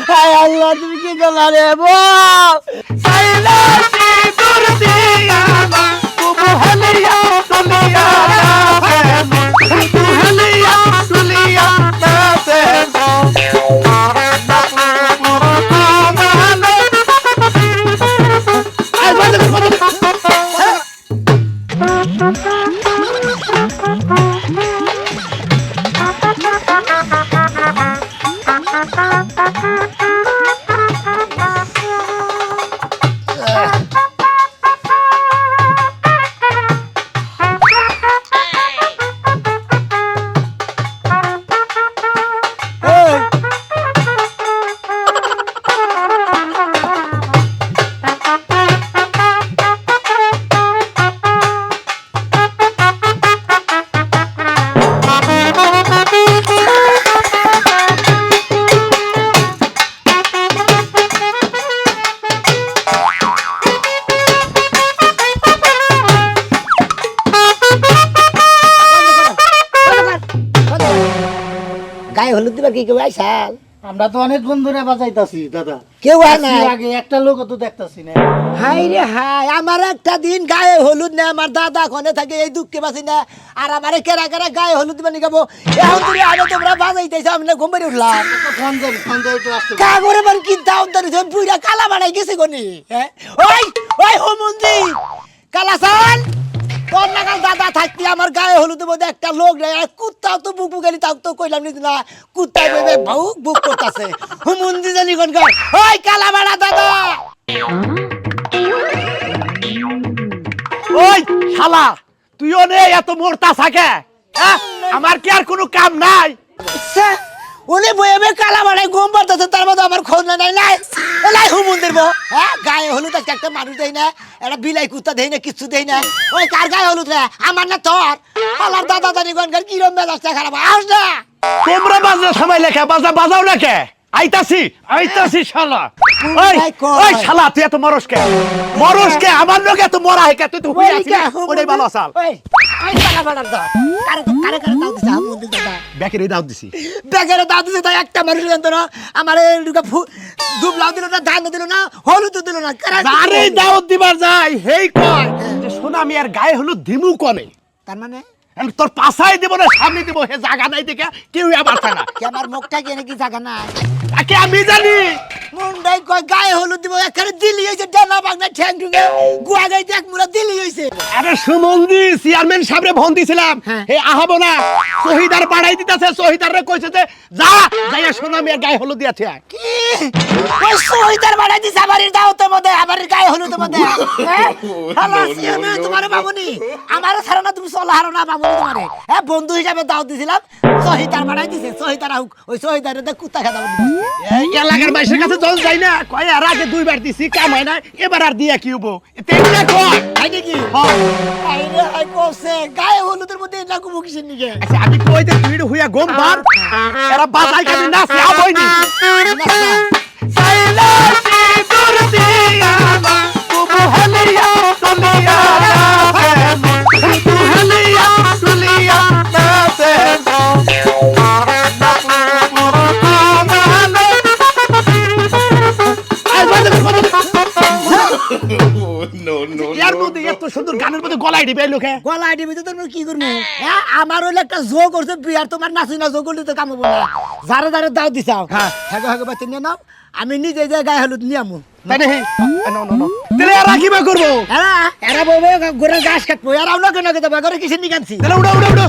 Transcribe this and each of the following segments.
হায় আল্লাহ তুমি কি করলা রে বল সাইলাসি দুরদি আমা তবু হলিয়া তুলিয়া তু হলিয়া তুলিয়া নাতে গায়ে হলুদ দিবা কি কেউ আইসাল আমরা তো অনেক বন্ধুরা বাজাইতাছি দাদা কেউ আয় না আগে একটা লোক তো দেখতাছি না হাই রে হাই আমার একটা দিন গায়ে হলুদ না আমার দাদা কোনে থাকে এই দুঃখে বাঁচি না আর আমারে কেরা কেরা গায়ে হলুদ দিবা নিগাবো এখন তুমি আগে তোমরা বাজাইতেছো আমি না ঘুম পাড়ি উঠলাম ফোন দেন একটু আসতে কা করে মান কি দাও তার বুইরা কালা বানাই গেছে কোনি হ্যাঁ ওই ওই হোমন্দি কালাসান তোর নাগাল দাদা থাকতি আমার গায়ে হলুদের মধ্যে একটা লোক রে কুত্তাও তো বুক বুকালি তাও তো কইলাম নি না কুত্তা বেবে বুক বুক করতেছে হুমুন্দি জানি কোন কর ওই কালা বাড়া দাদা ওই শালা তুইও নে এত মোরতা থাকে হ্যাঁ আমার কি আর কোনো কাম নাই উনি বইবে কালা বাড়াই ঘুম পাড়তেছে তার মধ্যে আমার খোঁজ নাই নাই এলাই হুমুন্দির বউ হ্যাঁ গায়ে হলুদ একটা মানুষ দেয় না একটা বিলাই কুত্তা দেয় না কিছু দেয় না ওই কার গায়ে হলুদ রে আমার না তোর আমার দাদা জানি গনকার কিরম মেজাজটা খারাপ আস না তোমরা বাজলে সময় লেখা বাজাও না কে আইতাছি শালা ওই শালা তুই এত মরসকে আমার লোক এত মরা হে কে তুই তো হই আছিস ওটাই ভালো আসাল ওই কালা বাড়ার দা কারে দাও দিছে হুমুন্দি দাদা বেকেরে দাও দিছি বেকারে দাও দিছে তাই একটা মানুষ জানতো না আমার লুকা দুবলাও দিল না ধান দিল না হলুদ দিল না আরে দাওয়াত দিবার যাই হেই কয় যে শোনা আমি আর গায়ে হলুদ দিমু কোনে তার মানে আমি তোর পাছাই দেব না সামনে দেব হে জায়গা নাই দেখে কেউ আবার চায় না কি আমার মুখটা কি নাকি জায়গা নাই তাকে আমি জানি মুন্ডাই কয় গায়ে হলুদ দিব এখানে দিলি হইছে ডানা বাগনা ঠ্যাং ঠুঙ্গে গুয়া গাইতে এক মুরা দিলি হইছে আরে সুমন্দি চেয়ারম্যান সাহেবরে ফোন দিছিলাম হে আহাবো না শহীদার বাড়াই দিতেছে শহীদারে কইছে যে যা যাইয়া শোনা আমি আর গায়ে হলুদ দিয়াছে কি ওই শহীদার বাড়াই দিছে আমার দাওতের মধ্যে আমার গায়ে হলুদের মধ্যে খালাস আমি তোমারে বাবুনি আমার ছাড়া না তুমি চলা হারো না বাবুনি তোমারে হ্যাঁ বন্ধু হিসাবে দাওত দিছিলাম শহীদার বাড়াই দিছে শহীদার ওই শহীদারে দে কুত্তা খাওয়া এই এলাকার মানুষের কাছে জল যাই না কয় আর আগে দুইবার দিছি কাম হয় না এবার আর দিয়া কি হবো তেমনি কয় তাই নাকি আইরে আই কোসে গায়ে হলুদের মধ্যে লাগু মুখিস নিকে আচ্ছা আমি কইতে তুই হইয়া গম পার এরা বাজাই কাছে নাচে আবইনি সাইলাসি দুরদি আমা তবু হলিয়া তুলিয়া তু হলিয়া তুলিয়া নাতে এত সুন্দর গানের মধ্যে গলায় দিবে লোকে গলায় দিবি তো তুমি কি করবো হ্যাঁ আমার হইলে একটা জো করছে বিয়ার তোমার নাচি না জো করলে তো কাম হবো না যারে যারে দাও দিছাও হ্যাঁ হাগে বাতি নিয়ে নাও আমি নিজে যে গায়ে হলুদ নিয়ে আমু তাই না তেলে আর কিবা করবো এরা বলবে গোড়া গাছ কাটবো এরাও না কেন দেবো ঘরে কিসের নিয়ে আনছি তাহলে উড়ো উড়ো উড়ো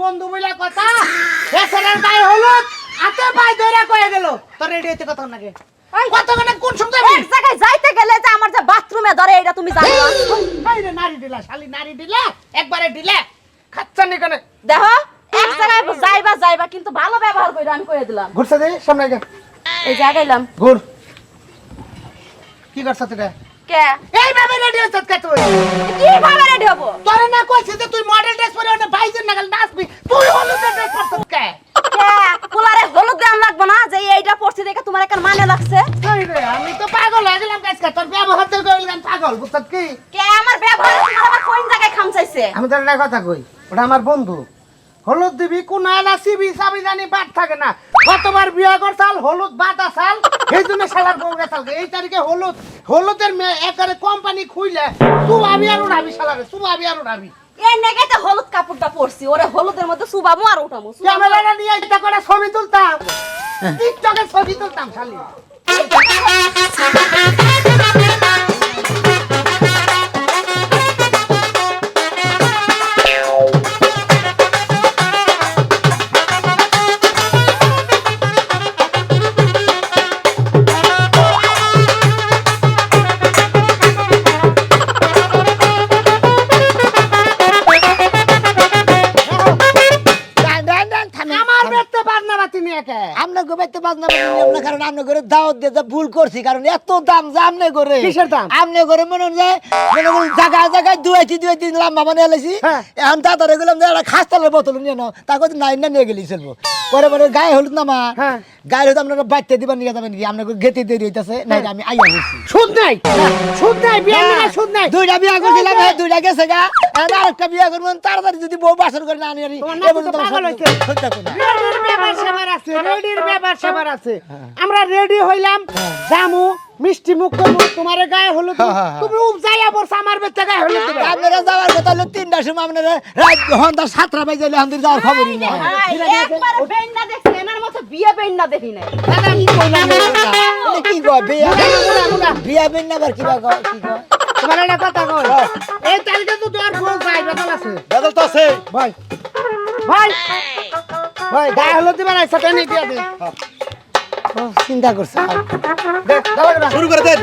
বন্ধু বলে কথা এসের গায়ে হলুদ আতে পাই ধরে কয়ে গেল তোর রেডি হইতে কথা নাকি কতক্ষণ কোন সময় এক জায়গায় যাইতে গেলে যে আমার যে দিলা শালি নারী দিলা একবারে দিলা খাচ্ছা নি কেন দেখো এক জায়গায় যাইবা কিন্তু ভালো ব্যবহার কইরা আমি কইরা দিলাম ঘুরছে দে সামনে গা এই জায়গাইলাম ঘুর কি করছ তুই কে এই ভাবে রেডি হচ্ছ কে তুই কি ভাবে রেডি হবো তোরে না কইছিস যে তুই মডেল ড্রেস পরে ওনে বাইজের নাগাল নাচবি তুই হলুদ ড্রেস পরছস কে কে পোলারে হলুদ দেন লাগবো না যে এইটা পড়ছি দেখে তোমার একটা মানে লাগছে কই রে আমি তো পাগল হয়ে গেলাম কাজকা তোর ব্যবহার তো কইলাম পাগল বুঝছস কি কে আমার ব্যবহার তোমার আবার কোন জায়গায় খামচাইছে আমি তোর একটা কথা কই ওটা আমার বন্ধু হলুদ দিবি কোন এলা সিবি সাবি জানি বাদ থাকে না কতবার বিয়া করছাল হলুদ বাদ আসাল এই জন্য শালার বউ গেছাল এই তারিখে হলুদের একারে কোম্পানি খুইলে তুই আমি আর উড়াবি শালারে তুই আমি আর উড়াবি এই নেগেতে হলুদ কাপড়টা পরছি ওরে হলুদের মধ্যে সুবামু আর উঠামু ক্যামেরাটা নিয়ে এটা করে ছবি তুলতাম টিকটকে ছবি তুলতাম শালি আমার বেতে বাজনা বাতি নিয়ে কে আমনে গোবাইতে বাজনা বাজনা কারণ আমনে করে দাওয়াত দিয়ে যা ভুল করছি কারণ এত দাম যে আমনে করে কিসের দাম? আমনে করে মনে হয় জায়গা জায়গায় দুয়াইতি লম্বা মানে এলাইছি হ্যাঁ। এখন দাদারে গেলাম যে একটা খাস্তালের বোতল নিয়ে নাও তাকে নাই না নিয়ে গেলি চলবো পরে পরে গায়ে হলুদ নামা হ্যাঁ। গায়ে হলুদ আপনারা বাড়তে দিবার নিয়ে যাবেন কি আপনাকে গেতে দেরি হইতাছে নাই আমি আইয়া বলছি সুদ নাই সুদ নাই বিয়ে নিয়ে সুদ নাই দুইটা বিয়া করছিলাম দুইটা গেছে গা আরেকটা বিয়া করবেন তাড়াতাড়ি যদি বউ বাসর করে না আনি আনি তোমার নাতি তো পাগল হইছে। রেডির ব্যাপার সেবার আছে রেডির ব্যাপার সেবার আছে আমরা রেডি হইলাম জামু মিষ্টি মুখ করবো তোমার গায়ে হলুদ তুমি উপজাইয়া বলছ আমার বেচা গায়ে হলুদ দিবে আপনারা যাওয়ার কথা হলো 3টার সময় আপনারা রাত ঘন্টা 7টা বাজে গেলে আমাদের যাওয়ার খবরই নাই একবার বেন্না দেখছি এনার মতো বিয়ে বেন্না দেখি নাই কি কয় বিয়া বেন না আবার কি কয় কি কয় তোমার একটা কথা কই এই তারিখে তো তোর বউ যাই বেতন আছে বেদল তো আছে ভাই ভাই ভাই গায়ে হলুদ দিবে না সেটা নিয়ে দিয়ে দে ও, চিন্তা করছে দে দাও না শুরু করে দেন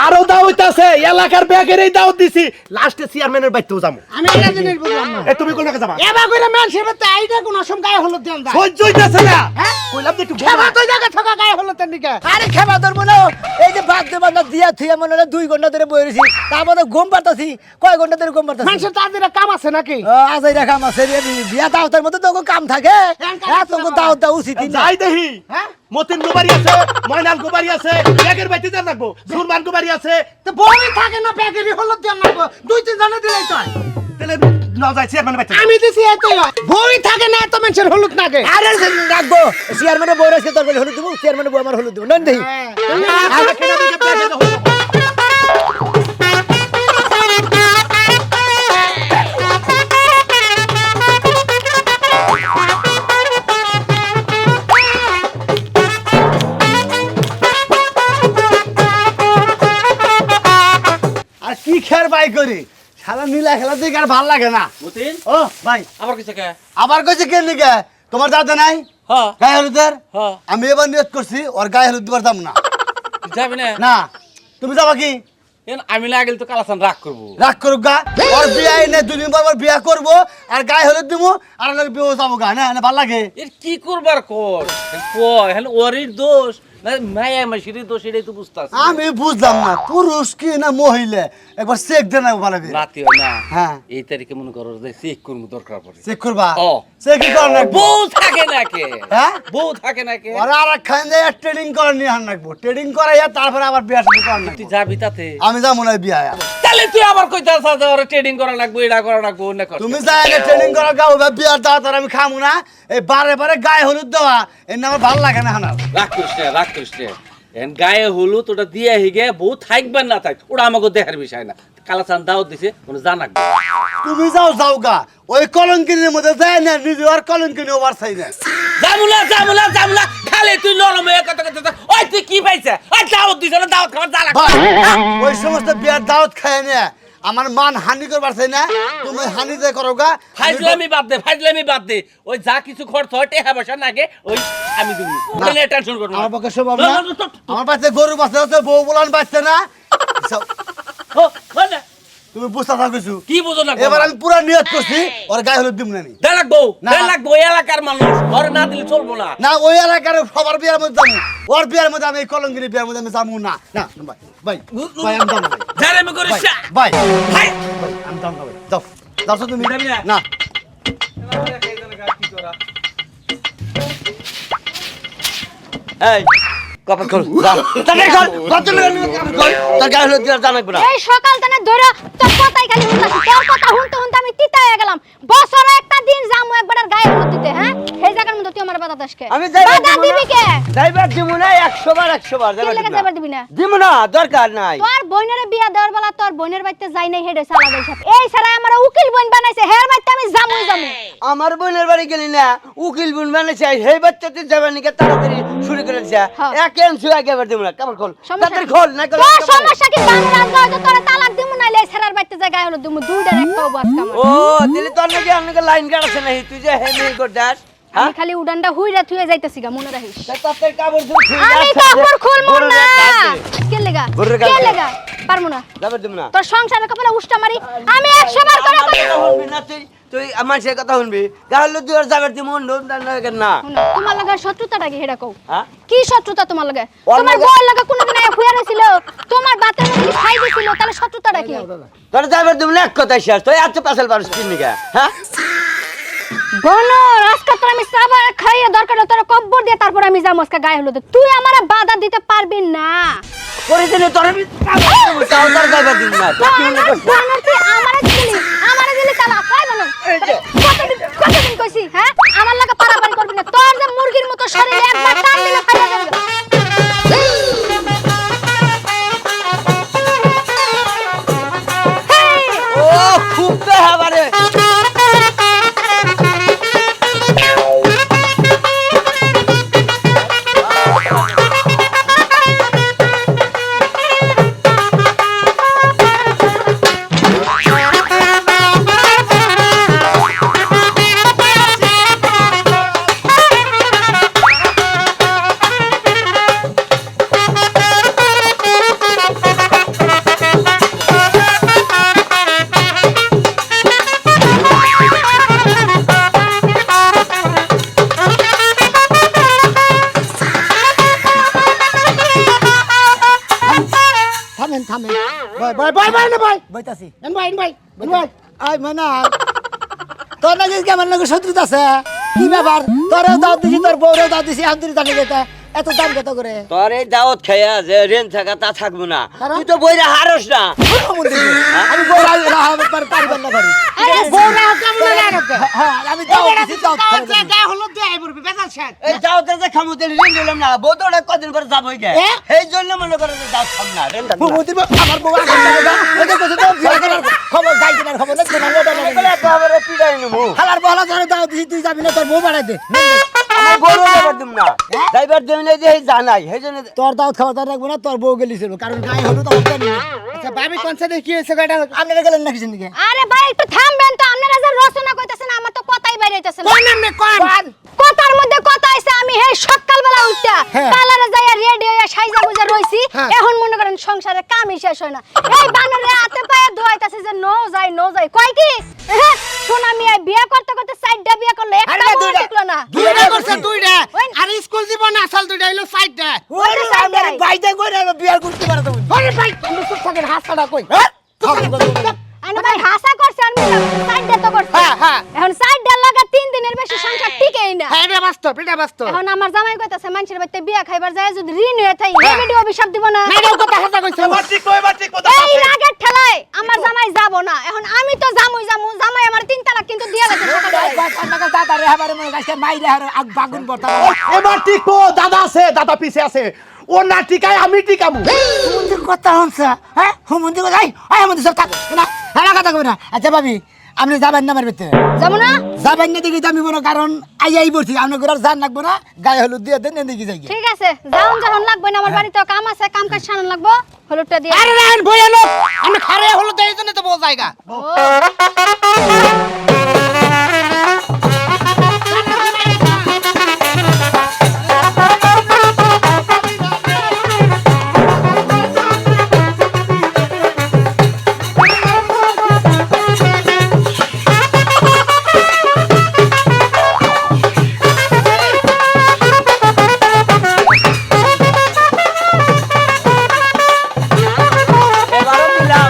আরো দাওয়াত আছে এলাকার ব্যাগেরই দাওয়াত দিছি লাস্টে চেয়ারম্যানের বাইতেও যাবো আমি এটা জিনিস বুঝলাম না এ তুমি কোন জায়গায় যাবা এবার কইরা মানুষের বেতে আইডা কোন অসম গায়ে হলুদ দেন যায় সহ্য হইতাছে না হ্যাঁ? কইলাম যে একটু খেবা তো জায়গা থাকা গায়ে হলুদ দেন দিকে আরে খেবা তোর মনে হয়, এই যে বাদ দেবার না দিয়া থুয়া মনে হয় 2 ঘন্টা ধরে বই রয়েছি তারপরে ঘুম পাতাছি কয় ঘন্টা ধরে ঘুম পাতাছি মানুষের তাদের কাম আছে নাকি আজ এই কাম আছে রে বিয়া দাওয়াতের মধ্যে তো কাম থাকে তোকে দাওয়াত দেওয়া উচিত না যাই দেখি হ্যাঁ মতিন গোবারি আছে ময়নাল গোবারি আছে ব্যাগের বাইতে যা রাখবো সুরমান গোবারি আছে তো বই থাকে না ব্যাগেরই হলুদ দেন লাগবো 2-3 জনে দিলেই তো হয়। তাহলে না যাই চেয়ারম্যানের বাইতে আমি দিছি এতই হয়। বই থাকে না এত মানুষের হলুদ লাগে আরে রাখবো চেয়ারম্যানের বউ রয়েছে তোর বলে হলুদ দেবো চেয়ারম্যানের বউ আমার হলুদ দেবো নন দেখি আর কি খের বাই করি শালা নীলা খেলা দেখে আর ভাল লাগে না মতিন ও ভাই আবার কিছু কে আবার কইছে কে লিগে তোমার দাদা নাই হ্যাঁ গায়ে হলুদের হ্যাঁ আমি এবার নিয়ত করছি ওর গায়ে হলুদ দিবার দাম না যাবি না না তুমি যাবা কি আমি না গেলে তো কালাসান রাগ করবো। রাগ করুক গা, ওর বিয়া এনে 2 দিন পর বিয়া করবো আর গায়ে হলুদ দিব আর লোক বিয়ে যাবো গা, না ভাল লাগে? এর কি করবার কর হ্যাঁ ওরই দোষ না মায়া মাসির দোষ, এটাই তো বুঝতে পারছি। আমি বুঝলাম না পুরুষ কি না মহিলা, একবার চেক দেন ভালো করে। রাতে হয় না, হ্যাঁ এই তারিখে মনে করো যে চেক করবো দরকার পড়ে। চেক করবা? ও। চেক কি কর লাগবে? বউ থাকে না কে? হ্যাঁ বউ থাকে না কে? ওরা আর খান যায় ট্রেডিং করে নিয়ে আন রাখবো, ট্রেডিং করাইয়া তারপরে আবার বিয়া শুরু করার তুই লাগবো। যাবি তাতে? আমি যাবো না বিয়া। তাহলে তুই আবার কইতে আসা যে ওরা ট্রেডিং করা লাগবো, এটা করা লাগবো, অন্য কর। তুমি যাই আগে ট্রেনিং করা গাও বিয়ার দাওয়া তার আমি খামু না। এই বারে বারে গায়ে হলুদ দেওয়া এর আমার ভালো লাগে না হানা। রাগ করিস না, রাগ করিস না। এন গায়ে হলুদ ওটা দিয়ে হিগে বউ থাকবেন না থাক ওটা আমাকে দেখার বিষয় না। কালাচান দাওয়াত দিছে মানে জানাক। তুমি যাও গা, ওই কলঙ্কিনীর মধ্যে যায় না, নিজে আর কলঙ্কিনী ওভার চাই না। জামুলা খালি তুই নরম হয়ে কথা কথা ওই তুই কি পাইছে? ওই দাওয়াত দিছ না, দাওয়াত খাবার জানাক। ওই সমস্ত বিয়ার দাওয়াত খায় না আমার মান হানি করবার চাই না। তুমি হানি যে করো গা, ফাইজলামি বাদ দে। ওই যা কিছু খরচ হয় টেহা পয়সা নাগে ওই আমি দিবি। ওটা নিয়ে টেনশন করো না। আমার পক্ষে সম্ভব না। আমার পাশে গরু বাচ্চা আছে, বউ বলান বাচ্চা না। তুমি বুঝতে থাকো কিছু। কি বুঝো না? এবার আমি পুরা নিয়ত করছি ওর গায়ে হলুদ দিব না। লাগবো এলাকার মানুষ ওর না দিলে চলবো না। না ওই এলাকার সবার বিয়ার মধ্যে যাবো, ওর বিয়ার মধ্যে আমি কলঙ্কিনী বিয়ার মধ্যে আমি যাবো না। না ভাই ভাই আমি যাবো না ভাই। জারেমি করিস না। ভাই ভাই আমি যাবো না ভাই। যাও যাও তুমি যাবি না? না। এই কপাল খোল যা তাকে খোল কত তোর গায়ে হলুদ দিয়ে জানাক না। এই সকাল থেকে ধরে তোর কথাই খালি শুনতাছি, তোর কথা শুনতে শুনতে আমি তিতা হয়ে গেলাম। বছরে একটা দিন যামু একবার আর গায়ে হলুদ দিতে, হ্যাঁ এই জায়গার মধ্যে তুই আমার বাধা দাসকে আমি যাইবার বাধা দিব দিবি না। কে? যাইবার দিব না 100 বার কি লেগে যাবার দিবি না? দিব না দরকার নাই। তোর বোনের বিয়া দেওয়ার বেলা তোর বোনের বাড়িতে যাই নাই, হেডে সালা দেই সব এই সারা আমার উকিল বোন বানাইছে, হের বাড়িতে আমি যামু। আমার বোনের বাড়ি গেলি না উকিল বোন বানাইছে, সেই বাচ্চাতে যাবার নিকে তাড়াতাড়ি শুরু করেছে। হ্যাঁ। এক এনসু আগে এবার দিব না। কপাল খোল সমস্যা তাড়াতাড়ি কি? খোল না তোর সমস্যা কি? বাংলা রাজগা হয়তো তোরা তালাক দিমু নাইলে এই সারার বাড়িতে যাই গায়ে হলুদ দিমু, দুইটার একটা বাস কাম। ও দিলি তোর নাকি অনেক লাইন কাটছে না তুই যে হে মেয়ে করদাস। আমি খালি উডানটা হুইরা থুয়ে যাইতাছি গা, মনে রাখিস। তাতে কাপড় ধুই আমি কাপড় খুলমু না। কে লেগা? গরুর কে গায়ে। লেগা? পারমু না। যাবার দিব না। তোর সংসারের কপালে উষ্টা মারি আমি 100 বার করে কই। শুনবি না তুই তুই মানুষের কথা শুনবি। গায়ে হলুদ দিয়ে যাবার দিব না। শোনো, তোমার লাগা শত্রুতাটা কি হেডা কও? হ্যাঁ? কি শত্রুতা তোমার লাগা? ওর তোমার লাগা- বউর লাগা কোনদিন আয়া ফুয়া রইছিল? তোমার বাতের মধ্যে কি খাই দিছিল? তাহলে শত্রুতাটা কি? তোর যাবার দিব না এক কথাই শেষ। তুই এত পাশাল পারস কিনি গা হ্যাঁ? বনো আজকে তোর আমি সাবার খাইয়ে দরকার তোর কব্বর দিয়ে তারপর আমি যাবো আজকে গায়ে হলুদ। তুই আমারে বাধা দিতে পারবি না। করে দিলে তোর আমি তাও তোর যাবার দিব না। তুই কি মনে করছিস? বনো তুই আমারে দিলি তালা পাই বনো। এই যে কতদিন কইছি হ্যাঁ আমার লাগা পারাপারি করবি না। তোর যে মুরগির মতো শরীরে একবার টান দিলে ফাইয়া যাবে। ও খুব তো হাবারে থামেন ভাই না ভাই বইতাছি ভাই আই মানা তোর নাকি কেমন নাকি শত্রুতা আছে? কি ব্যাপার? তোরেও দাও দিছি, তোর বউরেও দাও দিছি, আমি জানি যেটা এত দাম কত করে? তোর এই দাওয়াত খাইয়া যে রেন থাকা তা থাকবো না। কারণ? তুই তো বইরা হারস না। আমি বউ পারবেন না পারি। আরে বউরা কেমন লাগে? হ্যাঁ আমি দাও দিছি, দাও গায়ে হলুদ দিয়ে আই পড়বি বেজাল শেষ। এই দাওয়াতে যে খামুতে রেন দিলাম না বউ তো ওটা কদিন পরে যাবই গে। এই জন্য মনে করে যে দাওয়াত খাম না রেন থাকবো না। আমার বউ আগে এটা কইছে তো বিয়ে করার খবর যাই কিনার খবর না না বলে একেবারে পিড়াই নিমু। হালার বহলা ধরে দাও দিছি, তুই যাবি না, তোর বউ বাড়াই দে। আমার বড় যাবার দিম না। যাইবার দিম না যে এই জানাই সেই জন্য তোর দাওয়াত খাওয়া তার রাখবো না, তোর বউ গেলিছিল কারণ গায়ে হলুদ আমার জানি না। আচ্ছা ভাবি কনসার্টে কি হয়েছে গাড়ি? আপনারা গেলেন না কিছু নাকি? আরে ভাই একটু থামবেন তো, আপনারা যে রচনা কইতাছেন আমার তো কথাই বাইরে যাইতাছে না। কোন এমনি কোন? কথার মধ্যে কথা আইছে, আমি হে সকালবেলা উঠতা হ্যাঁ। কালারে যাইয়া রেডি হইয়া সাইজা গুজা রইছি, হ্যাঁ। এখন মনে করেন করেন সংসারে কামই শেষ হয় না। এই বানরে হাতে পায়ে ধোয়াইতাছে যে নো যাই কয় কি শোনা মিয়া বিয়ে করতে করতে সাইডটা বিয়ে করলে একটা বউ টিকলো না। দুইটা করছে দুইটা ওই। আর স্কুল জীবন আসল দুইটা হইলো সাইডটা ওরে আমি আর বাইতে কইরা বিয়ার করতে পারতো আরে ভাই তুমি চুপ থাকেন হাসটা কই আরে ভাই হাসা করছে আর মিলা সাইডটা তো করছে। হ্যাঁ। এখন সাইডটা লাগা 3 দিনের বেশি সংসার টিকেই না। হ্যাঁ এটা বাস্তব এখন আমার জামাই কইতাছে মানুষের বাড়িতে বিয়া খাইবার যায় যদি ঋণ হয়ে থাই এই ভিডিও অভিশাপ দিব না। না এটাও কথা হাসা কইছে এবার ঠিক কথা এই রাগের ঠেলায় আমার জামাই যাব না। এখন আমি তো জামুই জামাই আমার 3 তালাক কিন্তু দিয়া গেছে সকালবেলায়। দাদা রে আমারে মনে কাছে মাইরে আর বাগুন করতে এবার ঠিক তো দাদা আছে দাদা পিছে আছে ও না টিকায় আমি টিকামু হুমন্দির কথা হনছে হ্যাঁ হুমন্দির কথা আই হুমন্দির সব না হ্যাঁ কথা কই না আচ্ছা ভাবি আপনি যাবেন না আমার ভিতরে যাবো না? যাবেন না দেখি আমি মনে কারণ আই বলছি আপনি ঘর জান লাগবো না গায়ে হলুদ দিয়ে দেন এদিকে যাই ঠিক আছে যাওন যখন লাগবে না আমার বাড়িতে কাম আছে কাম কাজ সারান লাগবো হলুদটা দিয়ে। আরে রান বইয়ালো আমি খারে হলো দেই জন্য তো বল জায়গা এবারও দিলাম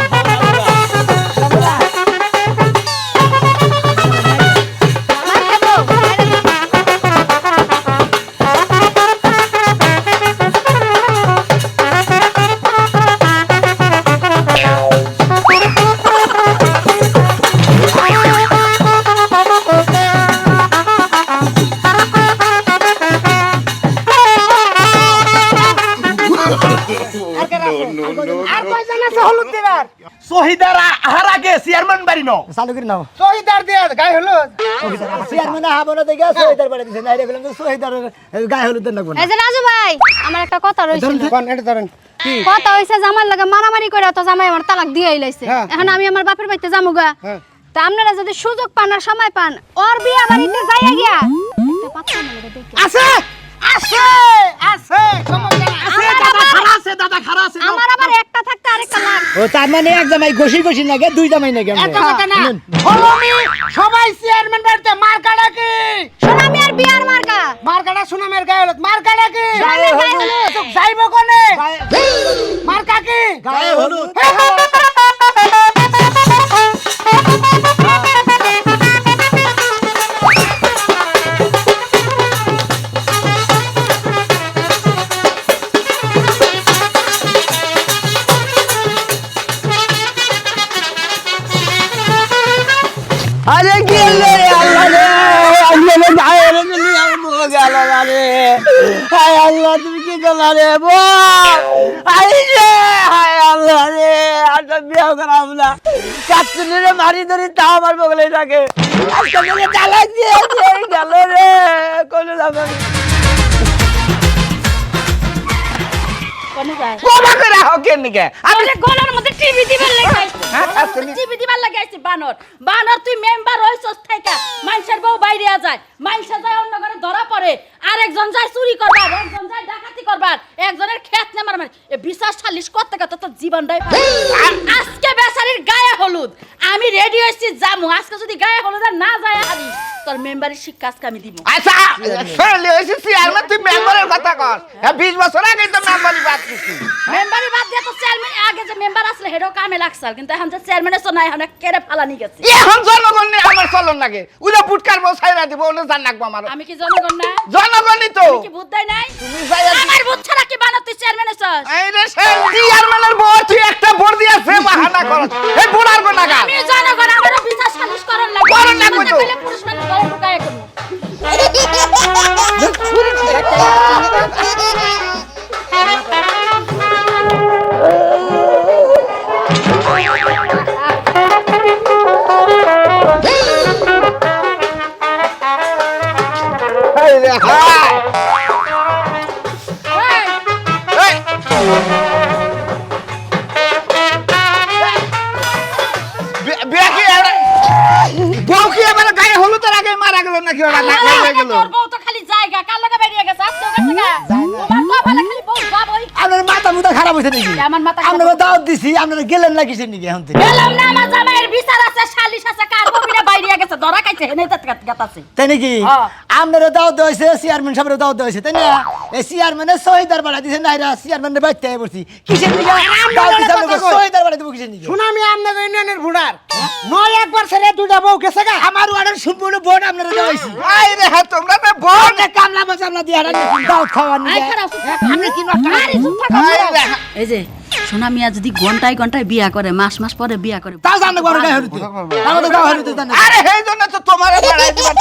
আর কয়জন আছে হলুদ দিবার শহীদার আহার আগে চেয়ারম্যান বাড়ি ন চালু করে নাও শহীদার দিয়ে গায়ে হলুদ চেয়ারম্যান হাবনা দেখে সোহেদার বাড়ি দিছে না রে বললাম সোহেদার গায়ে হলুদ দেন লাগবো না এই যে রাজু ভাই আমার একটা কথা রইছে কোন এটা ধরেন কথা হইছে জামার লাগে মারামারি করে তো জামাই আমার তালাক দিয়ে আইলাইছে। হ্যাঁ। এখন আমি আমার বাপের বাড়িতে যামুগা হ্যাঁ। তা আপনারা যদি সুযোগ পান আর সময় পান ওর বিয়া বাড়িতে যাইয়া গিয়া একটা পাত্র মেলে দেখি। আছে সমস্যা নাই। দাদা খারা আছে আমার আবার একটা থাকতে আরেকটা লাগ। ও তার মানে এক জামাই ঘষি নাগে দুই জামাই নাগে এত কথা না হলমি সবাই চেয়ারম্যান বাড়িতে মার কাটা কি সোনামি আর বিয়ার মার্কা মার কাটা সুনামের গায়ে হলুদ মার কাটা কি সোনামির গায়ে হলুদ। যাইব কোনে মার কাকি গায়ে হলুদ আরে গেলে রে আল্লাহ রে আল্লাহ রে গায়ে রে তুমি আমার মুখে গেল না রে হায় আল্লাহ তুমি কি করলা রে বল আরে রে হায় আল্লাহ রে আজকে বিয়ে করাম না কাটতে রে মারি ধরে তা আমার বগলে থাকে আজকে মেরে জ্বালাই দিয়ে গেল রে কোনে যাবে কোনে যায় কোমা করে রাখো কেন কে আমি গলার মধ্যে টিভি দিবার লাগাইছি টিভি দিবার লাগাইছি বানর তুই মেম্বার হইছস থাইকা মানুষের বউ বাইরে যায় মানুষে যায় অন্য ঘরে ধরা পড়ে আরেকজন যায় চুরি করবার একজন যায় ডাকাতি করবার একজনের ক্ষেত নেমার মানে এ বিশ্বাস সালিশ করতে করতে তো জীবনটাই আজকে বেচারির গায়ে হলুদ আমি রেডি হইছি যামু আজকে যদি গায়ে হলুদ আর না যায় হারি তোর মেম্বারের শিক্ষা আজকে আমি দিব আচ্ছা ফেলে হইছে চেয়ারম্যান তুই মেম্বারের কথা কর 20 বছর আগে তো মেম্বারই বাদ দিছি মেম্বারি বাদ দিয়ে তো চেয়ারম্যান আগে যে মেম্বার আসলে হেডো কামে লাগছাল কিন্তু এখন যে চেয়ারম্যানের তো নাই এখন কেড়ে ফালানি গেছে এখন জনগণ নিয়ে আমার চলন লাগে উইলা পুটকার বউ ছাইরা দিব ওনে জান রাখবো আমার আমি কি জনগণ না জনগণই তো কি বুদ্ধ দেয় নাই তুমি যাইয়া আমার বুদ্ধ ছাড়া কি বানাতে চেয়ারম্যান আছস এই রে চেয়ারম্যানের বউ তুই একটা ভোট দিয়াছে বাহানা কর এই বুড়ার গোনা গা আমি জনগণ আমারও বিচার সালিশ করার লাগবে করার লাগবে তো। কইলে পুরুষ মানুষ ঘরে ঢুকায় করব এই রে হায় এই বিয়া কি বউ কি এবারে গায়ে হলুদের আগে মারা গেল নাকি ওরা না হয়ে গেল তোর বউ তো খালি জায়গা কার লাগা বেরিয়ে গেছে আজকে গেছে গা তোমার কপালে খালি বউ বাবই আপনার মাথা মুথা খারাপ হয়েছে নাকি আমার মাথা খারাপ আপনারা দাওয়াত দিছি আপনারা গেলেন না কিসের নাকি এখন থেকে গেলাম না, আমার জামাইয়ের বিচার আছে, সালিশ আছে, কার ববিনে বাইরে গেছে, ধরা খাইছে, হেনে গাতাছে। তাই নাকি হ্যাঁ। আপনারা দাওয়াত দেওয়া হয়েছে চেয়ারম্যান সাহেবের দাওয়াত দেওয়া হয়েছে তাই না এই চেয়ারম্যানের শহীদার বাড়া দিছে নাইরা চেয়ারম্যানের বাড়িতে আয় বসছি কিসের নাকি দাওয়াত দিছে আপনাকে শহীদার বাড়া দিব কিসের নাকি শুনো আমি আপনাকে ইউনিয়নের ভোটার নয় একবার ছেড়ে দুটা বউ গেছে গা আমার ওয়ার্ডের সম্পূর্ণ ভোট আপনারা দেওয়া হয়েছে আই রে হ্যাঁ তোমরা না ভোট অনেক কামলা মাছ আমরা দিয়ে হারান দাওয়াত খাওয়ার আই নিয়ে খারাপ, আমি কি এই যে সোনা মিয়া যদি ঘন্টায় ঘন্টায় বিয়া করে, মাস মাস পরে বিয়া করে, তাও জানতে পারো গায়ে হলুদ আমাদের গায়ে হলুদ জানে আরে এই জন্য তো তোমারে বাড়াই দিবার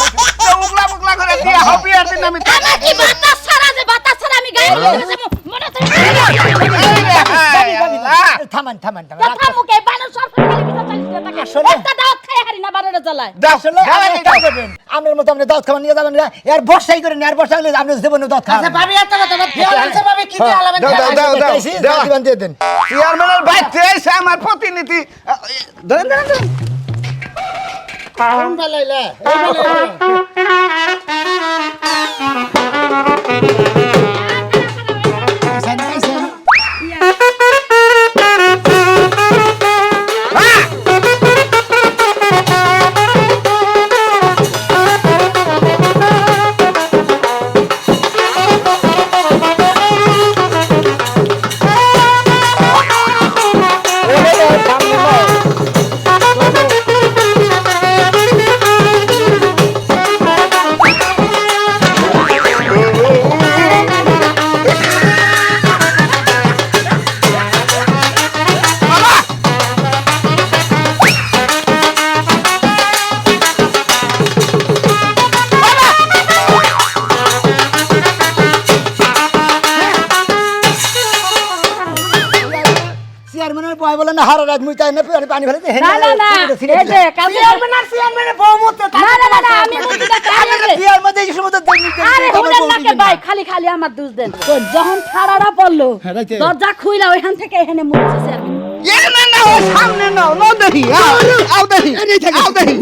উগলা মুগলা করে দিয়া হবে আর দিন আমি আমার কি বাতাস ছাড়া, যে বাতাস ছাড়া আমি গায়ে হলুদ মনে তো থামান থামান থামান কথা মুখে বানর সব খালি বিচার চালিয়ে থাকে, একটা দাওয়াত খাই হারি না বানরে জ্বালায়। আসলে আপনার মতো আপনি দাওয়াত খাওয়া নিয়ে যাবেন না এর বর্ষাই করে আর বর্ষা হলে আপনি দেবেন দাওয়াত খাওয়া আচ্ছা ভাবি এত কথা না ফেল আছে ভাবি কি দিয়ে আলাবেন দাও দিয়ে দেন চেয়ারম্যানের বাইতে এসে আমার প্রতিনিধি ধরেন ধরেন ধরেন কোন বেলাইলা এই বেলাইলা চেয়ারম্যানের বয় বলেন না হারা রাত মুই তাই না পানি ফেলে না না না এই যে কাজে চেয়ারম্যানের বউ মতো না না না আমি বুঝি না চেয়ারম্যান এই সময় আরে হুডেন নাকে ভাই খালি খালি আমার দোষ দেন তো যখন ছাড়ারা পড়লো দরজা খুইলা ওইখান থেকে এখানে মুছছে চেয়ারম্যান এ না না ও সামনে নাও নো দেখি আও দেখি আও দেখি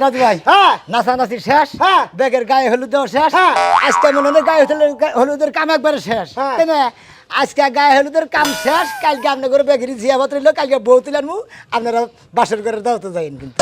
রাজু ভাই হ্যাঁ নাচানাচি শেষ হ্যাঁ। ব্যাগের গায়ে হলুদ দেওয়া শেষ হ্যাঁ। আজকে মনে হয় গায়ে হলুদের কাম একবারে শেষ হ্যাঁ। তাই না আজকে গায়ে হলুদের কাম শেষ কালকে আপনার করে ব্যাগের জিয়াবত রইল কালকে বউ তুলেন আপনারা বাসর করে দাও তো যাইন কিন্তু